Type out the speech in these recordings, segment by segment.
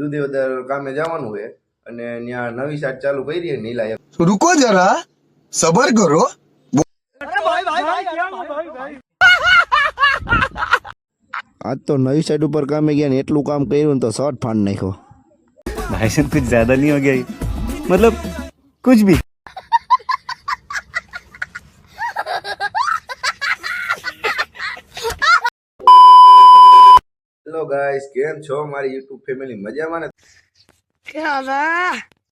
દુધિયોદર કામે જવાનું છે અને ત્યાં નવી સાઈટ ચાલુ કરી છે નીલા. रुको जरा सबर करो. આજ તો નવી સાઈડ ઉપર કામે ગયા ને એટલું કામ કર્યું ને તો શર્ટ ફાડ નાખ્યો. भाई साहब कुछ ज्यादा नहीं हो गया ये? मतलब कुछ भी. હેલો ગાઈસ, કેમ છો મારી યુટ્યુબ ફેમિલી? મજામાં ને?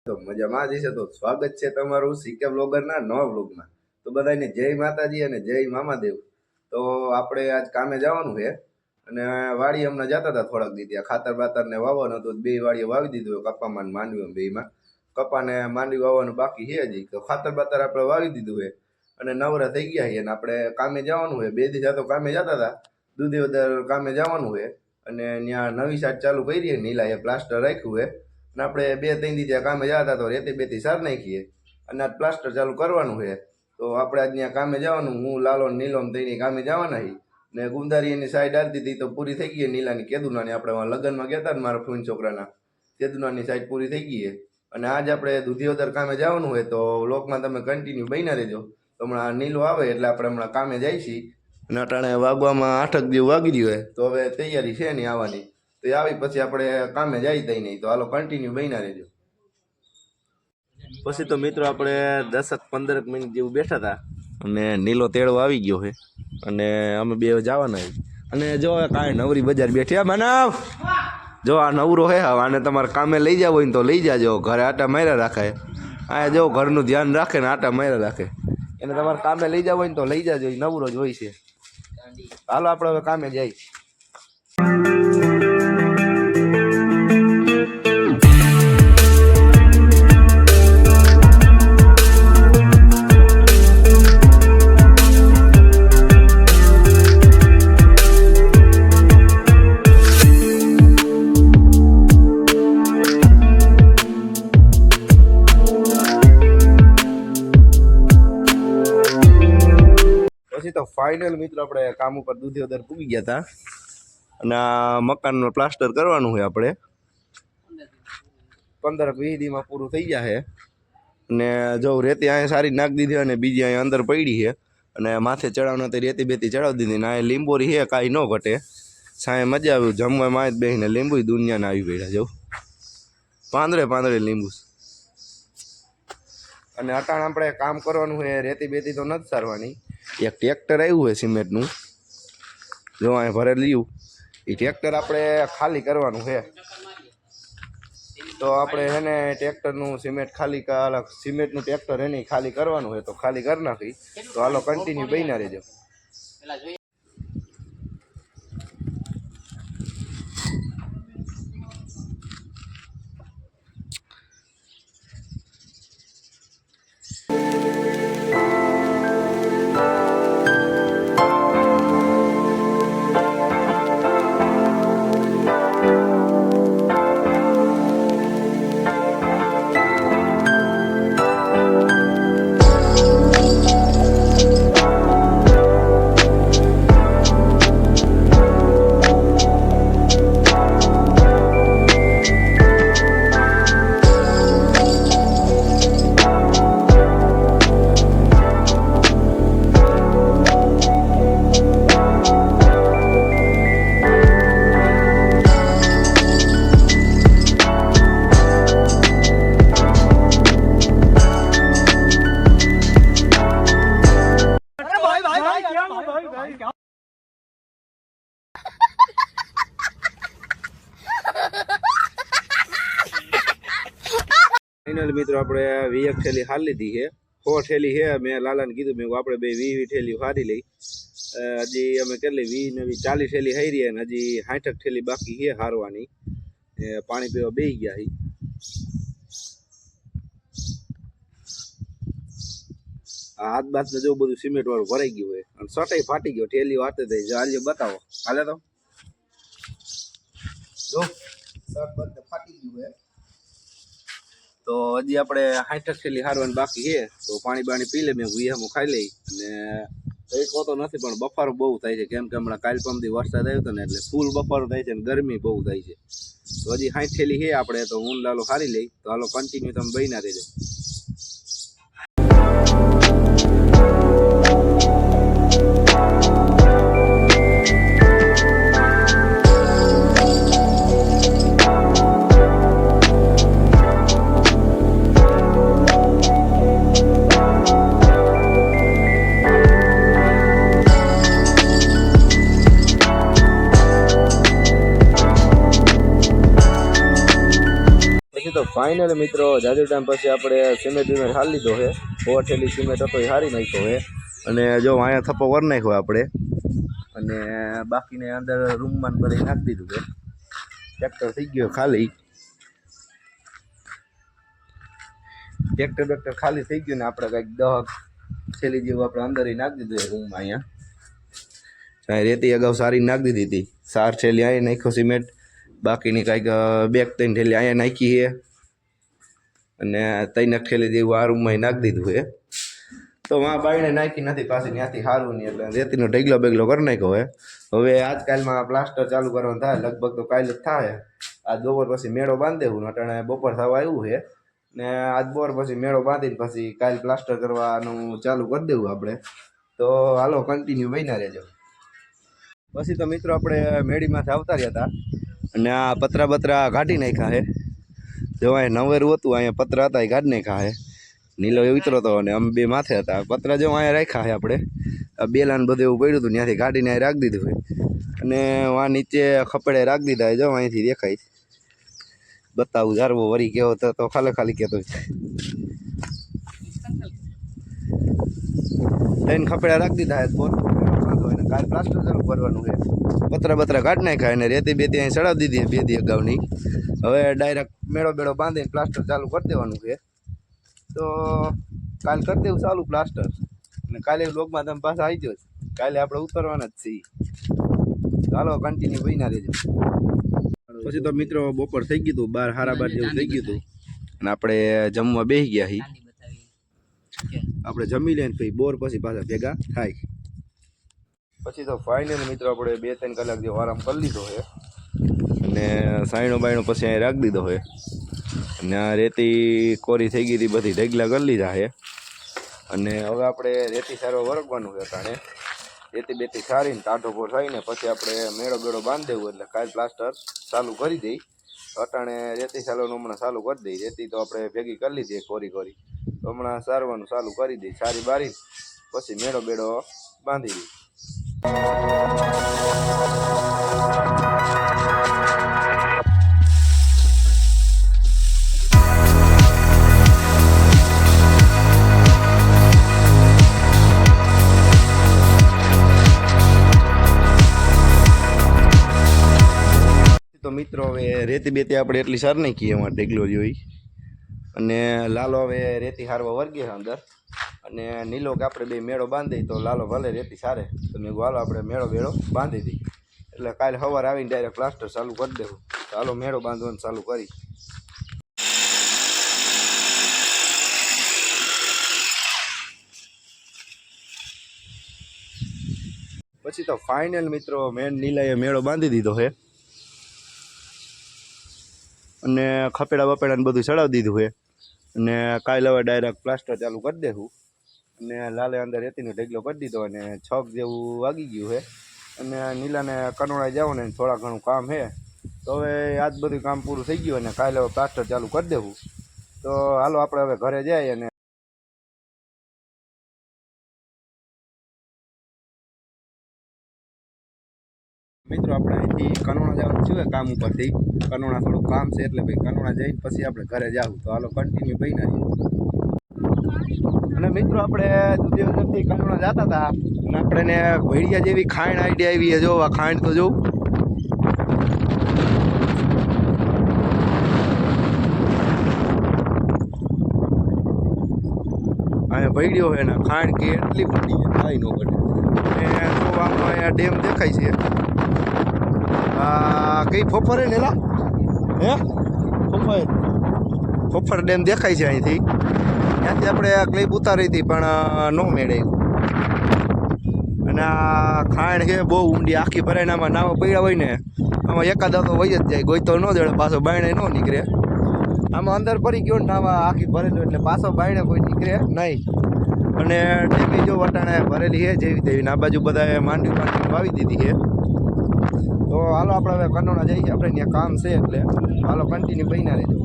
તો મજામાં જ છે. તો સ્વાગત છે તમારું સીકે બ્લોગર ના નવા બ્લોગમાં. તો બધાને જય માતાજી અને જય મામાદેવ. તો આપણે આજ કામે જવાનું છે અને વાડી હમણાં જતા હતા થોડાક દી ત્યાં ખાતર બાતર ને વાવવાનું હતું. બે વાડીએ વાવી દીધું કપામાં ને માંડવી બેમાં. કપાને માંડવી વાવવાનું બાકી છે હજી. તો ખાતર બાતર આપણે વાવી દીધું છે અને નવરા થઈ ગયા છે અને આપણે કામે જવાનું છે. 2 દિવસ તો કામે જતા હતા, દુધિયોદર કામે જવાનું છે અને ત્યાં નવી સાઈટ ચાલુ કરી છે નીલા, એ પ્લાસ્ટર રાખ્યું છે અને આપણે 2-3 દી ત્યાં કામે જતા હતા તો રેતી બેતી સાર નાખીએ અને આજ પ્લાસ્ટર ચાલુ કરવાનું છે. તો આપણે આજ ત્યાં કામે જવાનું, હું લાલો નીલોમ થઈને કામે જવાના છીએ ને ગુંદારી એની સાઈડ આવતી હતી તો પૂરી થઈ ગઈ નીલાની કેદુનાની. આપણે લગ્નમાં ગયા હતા ને મારા ફૂન છોકરાના, કેદુનાની સાઈડ પૂરી થઈ ગઈ છે અને આજ આપણે દુધિયોદર કામે જવાનું હોય તો વ્લોગમાં તમે કન્ટિન્યુ બન્યા રહેજો. તો હમણાં નીલો આવે એટલે આપણે હમણાં કામે જાય છીએ અને અટાણે વાગવામાં 8 જેવું વાગી રહ્યું હોય તો હવે તૈયારી છે નહીં આવવાની. તો એ આવી પછી આપણે કામે જાય તઈ નહીં. તો હાલો કન્ટિન્યુ બન્યા રહેજો. પછી તો મિત્રો આપણે 10-15 મિનિટ જેવું બેઠા હતા અને નીલો તેડવા આવી ગયો છે અને અમે બે જવાના છે. અને જો કાંઈ નવરી બજાર બેઠી માનવ, જો આ નવરો હે આને તમારે કામે લઈ જાવ હોય ને તો લઈ જાજો. ઘરે આટા માર્યા રાખે, આ જો ઘરનું ધ્યાન રાખે ને આટા માર્યા રાખે. એને તમારે કામે લઈ જાવ હોય ને તો લઈ જાજો, નવરો જ હોય છે. હાલો આપણે હવે કામે જાય. પછી તો ફાઇનલ મિત્રો આપણે કામ ઉપર દુધિયોદર પૂગી ગયા હતા અને આ મકાનનું પ્લાસ્ટર કરવાનું હોય. આપણે 15-20 દીમાં પૂરું થઈ જશે અને જો રેતી અહીંયા સારી નાખી દીધી અને બીજી અહીંયા અંદર પડી છે અને માથે ચડાવના તો રેતી બેતી ચડાવી દીધી ને અહીંયા લીંબોરી છે, કાંઈ ન ઘટે. સાંજે મજા આવ્યું જમવામાં જ બેસીને લીંબુ દુનિયાના આવી પડ્યા જો પાંદડે લીંબુ. અને અટાણ આપણે કામ કરવાનું હોય, રેતી બેતી તો નથી સારવાની. એક ટ્રેક્ટર આવ્યું હોય સિમેન્ટનું, જો અહીં ભરેલું. એ ટ્રેક્ટર આપણે ખાલી કરવાનું છે. તો આપણે એને ટ્રેક્ટરનું સિમેન્ટ ખાલી સિમેન્ટનું ટ્રેક્ટર એને ખાલી કરવાનું હોય તો ખાલી કરી નાખી. તો હાલો કન્ટિન્યુ બન્યા રહેજો. ફાઇનલ મિત્રો આપણે 20 થેલી હાલ લીધી છે, 100 થેલી છે. મેં લાલાને કીધું મેં આપણે બે 20 થેલી હારી લઈ. હજી અમે કેટલી 20 ને 40 થેલી હારી અને હજી 60 થેલી બાકી છે હારવાની. પાણી પીવા બેસી ગયા છે. આ હાથ બાદ જો બધું સિમેન્ટ વાળું ભરાઈ ગયું હોય અને સટાઈ ફાટી ગયો. થેલીઓ હાથે થઈ જાય. બતાવો હાલે તો જો શર્ટ બંધ ફાટી ગયું હોય. તો હજી આપણે 60 થેલી હારવાની બાકી છે. તો પાણી બાણી પી લે, મેં વિહામું ખાઈ લઈ અને તડકો તો નથી પણ બફારો બહુ થાય છે, કેમ કે હમણાં કાલ પમથી વરસાદ આવ્યો હતો ને એટલે ફૂલ બફારો થાય છે અને ગરમી બહુ થાય છે. તો હજી 60 થેલી છે આપણે, તો હું લાલો હારી લઈ. તો હાલો કન્ટિન્યુ તમે બહીના રહેજો. તો ફાઇનલ મિત્રો જાજુ ટાઈમ પછી આપણે સિમેન્ટ વિમેન્ટ હાલી લીધો છે. ઓવરઠેલી સિમેન્ટ હતો એ હારી નાખ્યો છે. અને જો અહીંયા થપ્પો કરી નાખ્યો આપણે, અને બાકીને અંદર રૂમમાં ભરી નાખી દીધું છે. ટ્રેક્ટર થઈ ગયો ખાલી, ટ્રેક્ટર ખાલી થઈ ગયું ને આપણે કંઈક 10 થેલી જેવું આપણે અંદર નાખી દીધું છે રૂમમાં. અહીંયા રેતી અગાઉ સારી નાખી દીધી હતી. 4 થેલી અહીંયા નાખ્યો સિમેન્ટ, બાકીની કંઈક 2-3 થેલી અહીંયા નાખી છે, અને 3 થેલી જેવું આ રૂમમાં નાખી દીધું છે. તો માં બાઈને નાખી નથી પાછી ત્યાંથી સારું નહીં, એટલે રેતીનો ઢગલો બેગલો કરી નાખ્યો હોય. હવે આજકાલમાં પ્લાસ્ટર ચાલુ કરવાનું થાય, લગભગ તો કાલે જ થાય. આજ બપોર પછી મેળો બાંધી દેવું, અટાણે બપોર થવા આવ્યું છે ને આજ બપોર પછી મેળો બાંધીને પછી કાલ પ્લાસ્ટર કરવાનું ચાલુ કરી દેવું આપણે. તો હાલો કન્ટિન્યુ બન્યા રહેજો. પછી તો મિત્રો આપણે મેળીમાંથી આવતા રહ્યા હતા અને આ પતરા બતરા કાઢી નાખ્યા છે. જો અહીંયા નવેરું હતું, અહીંયા પતરા હતા એ કાઢી નાખ્યા છે. નીલો એ ઉતરો હતો અને અમે બે માથે હતા. પતરા જો અહીંયા રાખ્યા છે આપણે, આ બેલાને બધું એવું પડ્યું હતું ત્યાંથી કાઢીને અહીં રાખી દીધું છે. અને આ નીચે ખપડે રાખી દીધા. જો અહીંથી દેખાય, બતાવું જારવો વરી કેવો તો ખાલી કહેતો લઈને ખપડ્યા રાખી દીધા છે. કાલ પ્લાસ્ટર ચાલુ કરવાનું છે. પતરા બતરા કાઢી નાખ્યા અને રેતી બેતી અહીં ચડાવી દીધી 2 દી અગાઉની. હવે ડાયરેક્ટ મેળો બેળો બાંધીને પ્લાસ્ટર ચાલુ કરી દેવાનું છે. તો કાલ કરી દેવું ચાલુ પ્લાસ્ટર, અને કાલે વ્લોગમાં તમે પાછા આવી જાઓ. કાલે આપણે ઉતરવાના જ છીએ. ચાલો કન્ટિન્યુ બન્યા રહેજો. પછી તો મિત્રો બપોર થઈ ગયું હતું, 12 જેવું થઈ ગયું હતું, અને આપણે જમવા બેસી ગયા છીએ. આપણે જમી લઈને પછી બોર પછી પાછા ભેગા થાય. પછી તો ફાઇનલ મિત્રો આપણે 2-3 કલાક જેવો આરામ કરી લીધો છે, અને સાયણો બાયણો પછી અહીં રાખી દીધો છે. અને આ રેતી કોરી થઈ ગઈ હતી, બધી ઢગલા કરી લીધા છે. અને હવે આપણે રેતી સારો વરગવાનું છે. અટાણે રેતી બેતી સારીને ટાઢો પોર થઈને પછી આપણે મેળો બેળો બાંધી દેવું, એટલે કાલ પ્લાસ્ટર ચાલુ કરી દઈ. અટાણે રેતી સારવાનું હમણાં ચાલુ કરી દઈ. રેતી તો આપણે ભેગી કરી લીધી કોરી તો હમણાં સારવાનું ચાલુ કરી દઈ. સારી બારી પછી મેળો બેડો બાંધી દઈ. તો મિત્રો હવે રેતી બેતી આપણે એટલી સાર નાખીએ એમાં ઢેગલો જોઈ, અને લાલો હવે રેતી હારવા વર્ગે છે અંદર, અને નીલો કે આપણે બે મેળો બાંધી. તો લાલો ભલે રેતી સારે, તો મેં હાલો આપણે મેળો બેળો બાંધી દઈ. એટલે કાલે સવારે આવીને ડાયરેક્ટ પ્લાસ્ટર ચાલુ કરી દેવું. ચાલો મેળો બાંધવાનું ચાલુ કરી. પછી તો ફાઇનલ મિત્રો મેન નીલાએ મેળો બાંધી દીધો છે, અને ખપેડા બપેડાને બધું ચડાવી દીધું છે. અને કાલે હવે ડાયરેક્ટ પ્લાસ્ટર ચાલુ કરી દેવું. અને લાલે અંદર રેતીનો ઢેગલો કરી દીધો, અને 6 જેવું વાગી ગયું છે. અને નીલાને કનોડા જાવ ને થોડા ઘણું કામ છે. તો હવે આજ બધું કામ પૂરું થઈ ગયું, અને કાલે હવે પ્લાસ્ટર ચાલુ કરી દેવું. તો હાલો આપણે હવે ઘરે જઈએ. અને મિત્રો આપણે અહીંથી કનોડા જવાનું છે કામ ઉપરથી. કનોડા થોડું કામ છે, એટલે ભાઈ કનોડા જઈને પછી આપણે ઘરે જાવું. તો હાલો કન્ટિન્યુ બન્યા રહીએ. અને મિત્રો આપણે જુદી વખતથી કનોડા જતા હતા, અને આપણે ભેડિયા જેવી ખાંડ આઈડિયા આવી છે. જો આ ખાંડ તો જો અહીંયા ભેડિયો છે ને ખાંડ કે એટલી ફૂટી છે ખાઈ ન પડે. અને જો આમાં અહીંયા ડેમ દેખાય છે. કઈ ફોફર હે નેલા હે ફોફર ડેમ દેખાય છે અહીંથી. ત્યાંથી આપણે ક્લિપ ઉતારી હતી પણ ન મેળે. અને આ ખાણ છે બહુ ઊંડી, આખી ભરાઈને આમાં નાવા પડ્યા હોય ને આમાં એકાદ તો વહી જ જાય, ગોઈતો ન જડે, પાછો બાયણે ન નીકળે. આમાં અંદર પડી ગયો ને નાવા આખી ભરેલું એટલે પાછો બાયણે કોઈ નીકળે નહીં. અને ડેમી જો વટાણે ભરેલી છે જેવી તેવી, આ બાજુ બધા માંડવી વાવી દીધી છે. તો હાલો આપણે હવે કનોડા જઈએ, આપણે ત્યાં કામ છે એટલે હાલો કન્ટિન્યુ બન્યા રહેજો.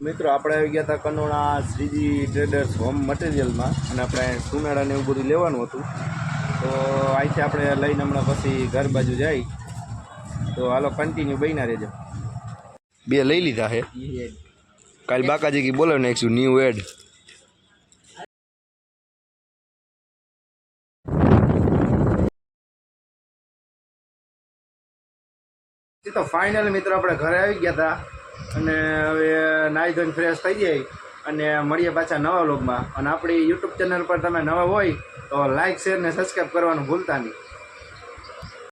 મિત્રો આપણે આવી ગયા હતા કનોડા શ્રીજી ટ્રેડર્સ હોમ મટીરિયલમાં, અને આપણે સુનાળાને એવું બધું લેવાનું હતું. તો અહીંથી આપણે લઈને હમણાં પછી ઘર બાજુ જાય. તો હાલો કન્ટિન્યુ બન્યા રહેજો. 2 લઈ લીધા છે, કાલ બાકાજી કી બોલાવી નાખીશું ન્યૂ એડ. તો ફાઇનલ મિત્રો આપણે ઘરે આવી ગયા હતા, અને હવે નાહી ધોઈને ફ્રેશ થઈ જાય અને મળીએ પાછા નવા વ્લોગમાં. અને આપણી યુટ્યુબ ચેનલ પર તમે નવા હોય તો લાઇક, શેર ને સબસ્ક્રાઈબ કરવાનું ભૂલતા નહીં.